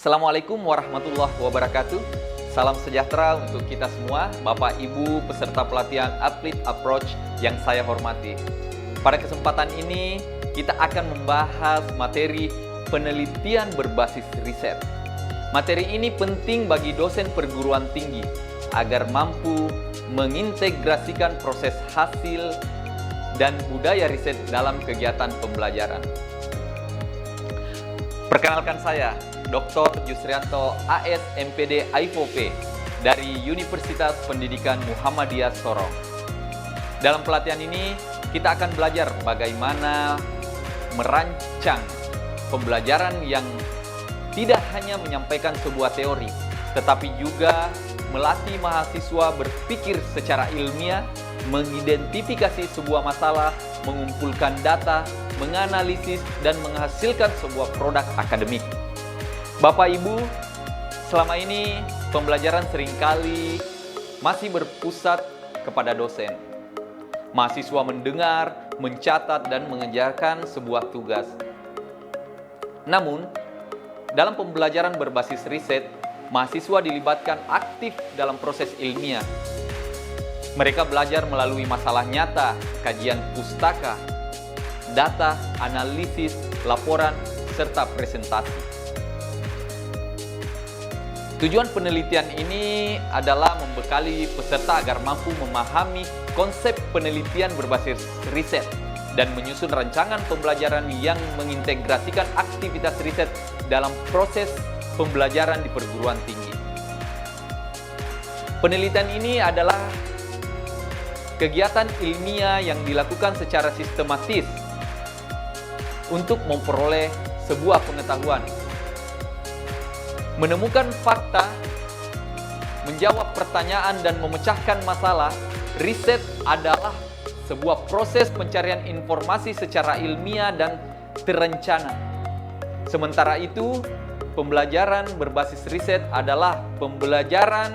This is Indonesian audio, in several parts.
Assalamualaikum warahmatullahi wabarakatuh. Salam sejahtera untuk kita semua, Bapak Ibu peserta pelatihan Athlete Approach yang saya hormati. Pada kesempatan ini, kita akan membahas materi penelitian berbasis riset. Materi ini penting bagi dosen perguruan tinggi agar mampu mengintegrasikan proses hasil dan budaya riset dalam kegiatan pembelajaran. Perkenalkan saya, Dr. Yusrianto AS MPD AIVOP dari Universitas Pendidikan Muhammadiyah Sorong. Dalam pelatihan ini, kita akan belajar bagaimana merancang pembelajaran yang tidak hanya menyampaikan sebuah teori, tetapi juga melatih mahasiswa berpikir secara ilmiah, mengidentifikasi sebuah masalah, mengumpulkan data, menganalisis, dan menghasilkan sebuah produk akademik. Bapak Ibu, selama ini pembelajaran seringkali masih berpusat kepada dosen. Mahasiswa mendengar, mencatat, dan mengerjakan sebuah tugas. Namun, dalam pembelajaran berbasis riset, mahasiswa dilibatkan aktif dalam proses ilmiah. Mereka belajar melalui masalah nyata, kajian pustaka, data, analisis, laporan, serta presentasi. Tujuan penelitian ini adalah membekali peserta agar mampu memahami konsep penelitian berbasis riset dan menyusun rancangan pembelajaran yang mengintegrasikan aktivitas riset dalam proses pembelajaran di perguruan tinggi. Penelitian ini adalah kegiatan ilmiah yang dilakukan secara sistematis untuk memperoleh sebuah pengetahuan, menemukan fakta, menjawab pertanyaan, dan memecahkan masalah. Riset adalah sebuah proses pencarian informasi secara ilmiah dan terencana. Sementara itu, pembelajaran berbasis riset adalah pembelajaran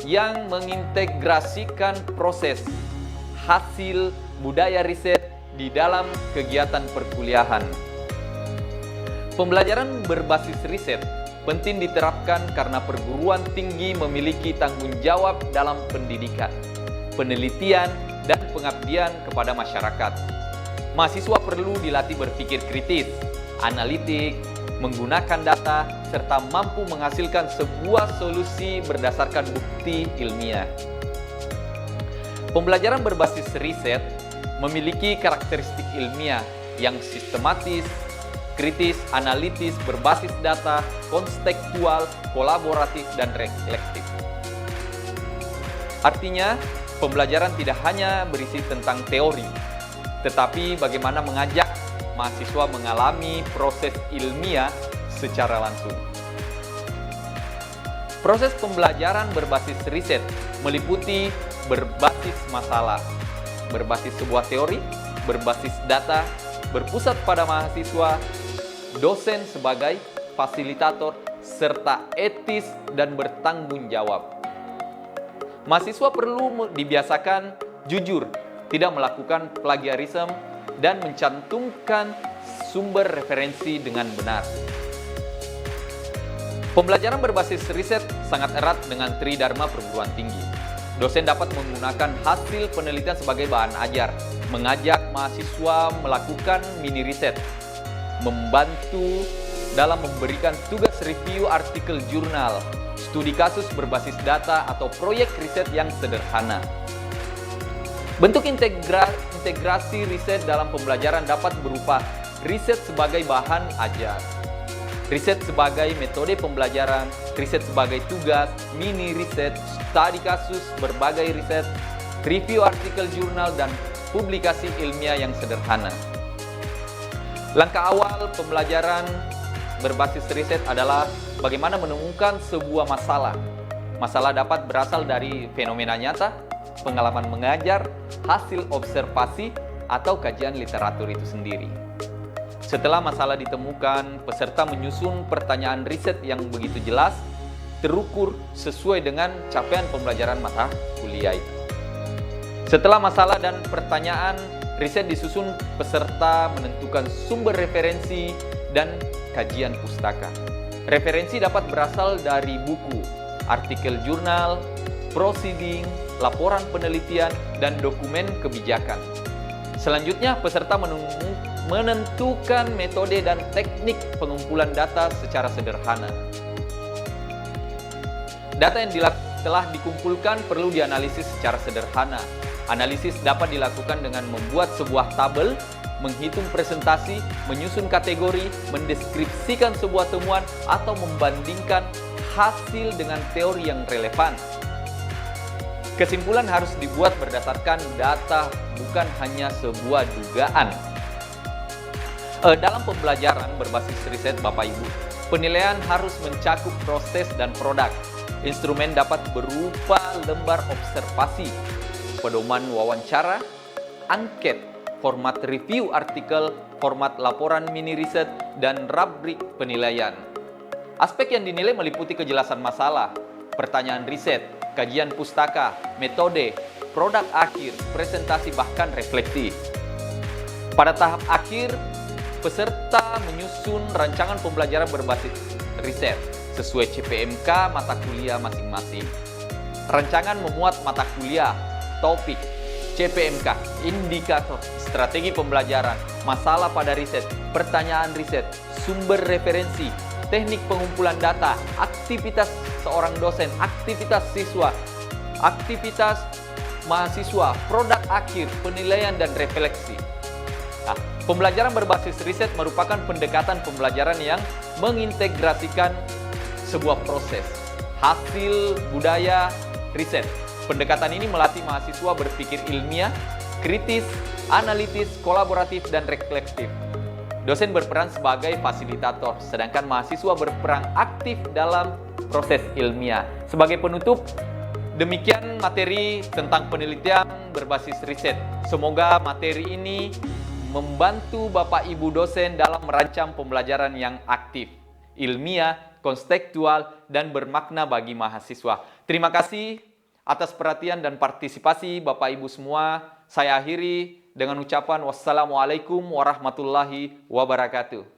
yang mengintegrasikan proses, hasil, budaya riset di dalam kegiatan perkuliahan. Pembelajaran berbasis riset penting diterapkan karena perguruan tinggi memiliki tanggung jawab dalam pendidikan, penelitian, dan pengabdian kepada masyarakat. Mahasiswa perlu dilatih berpikir kritis, analitik, menggunakan data, serta mampu menghasilkan sebuah solusi berdasarkan bukti ilmiah. Pembelajaran berbasis riset memiliki karakteristik ilmiah yang sistematis, kritis, analitis, berbasis data, konstekstual, kolaboratif, dan reflektif. Artinya, pembelajaran tidak hanya berisi tentang teori, tetapi bagaimana mengajak mahasiswa mengalami proses ilmiah secara langsung. Proses pembelajaran berbasis riset meliputi berbasis masalah, berbasis sebuah teori, berbasis data, berpusat pada mahasiswa, dosen sebagai fasilitator, serta etis dan bertanggung jawab. Mahasiswa perlu dibiasakan jujur, tidak melakukan plagiarisme, dan mencantumkan sumber referensi dengan benar. Pembelajaran berbasis riset sangat erat dengan tridharma perguruan tinggi. Dosen dapat menggunakan hasil penelitian sebagai bahan ajar, mengajak mahasiswa melakukan mini riset, membantu dalam memberikan tugas review artikel jurnal, studi kasus berbasis data, atau proyek riset yang sederhana. Bentuk integrasi riset dalam pembelajaran dapat berupa riset sebagai bahan ajar, riset sebagai metode pembelajaran, riset sebagai tugas, mini riset, studi kasus, berbagai riset, review artikel jurnal, dan publikasi ilmiah yang sederhana. Langkah awal pembelajaran berbasis riset adalah bagaimana menemukan sebuah masalah. Masalah dapat berasal dari fenomena nyata, pengalaman mengajar, hasil observasi, atau kajian literatur itu sendiri. Setelah masalah ditemukan, peserta menyusun pertanyaan riset yang begitu jelas, terukur sesuai dengan capaian pembelajaran mata kuliah itu. Setelah masalah dan pertanyaan, riset disusun, peserta menentukan sumber referensi dan kajian pustaka. Referensi dapat berasal dari buku, artikel jurnal, proceeding, laporan penelitian, dan dokumen kebijakan. Selanjutnya, peserta menentukan metode dan teknik pengumpulan data secara sederhana. Data yang telah dikumpulkan perlu dianalisis secara sederhana. Analisis dapat dilakukan dengan membuat sebuah tabel, menghitung presentasi, menyusun kategori, mendeskripsikan sebuah temuan, atau membandingkan hasil dengan teori yang relevan. Kesimpulan harus dibuat berdasarkan data, bukan hanya sebuah dugaan. Dalam pembelajaran berbasis riset Bapak Ibu, penilaian harus mencakup proses dan produk. Instrumen dapat berupa lembar observasi, pedoman wawancara, angket, format review artikel, format laporan mini riset, dan rubrik penilaian. Aspek yang dinilai meliputi kejelasan masalah, pertanyaan riset, kajian pustaka, metode, produk akhir, presentasi, bahkan refleksi. Pada tahap akhir, peserta menyusun rancangan pembelajaran berbasis riset sesuai CPMK mata kuliah masing-masing. Rancangan memuat mata kuliah, topik, CPMK, indikator, strategi pembelajaran, masalah pada riset, pertanyaan riset, sumber referensi, teknik pengumpulan data, aktivitas seorang dosen, aktivitas siswa, aktivitas mahasiswa, produk akhir, penilaian, dan refleksi. Nah, pembelajaran berbasis riset merupakan pendekatan pembelajaran yang mengintegrasikan sebuah proses, hasil, budaya, riset. Pendekatan ini melatih mahasiswa berpikir ilmiah, kritis, analitis, kolaboratif, dan reflektif. Dosen berperan sebagai fasilitator, sedangkan mahasiswa berperan aktif dalam proses ilmiah. Sebagai penutup, demikian materi tentang penelitian berbasis riset. Semoga materi ini membantu Bapak Ibu dosen dalam merancang pembelajaran yang aktif, ilmiah, kontekstual, dan bermakna bagi mahasiswa. Terima kasih atas perhatian dan partisipasi Bapak Ibu semua. Saya akhiri dengan ucapan wassalamualaikum warahmatullahi wabarakatuh.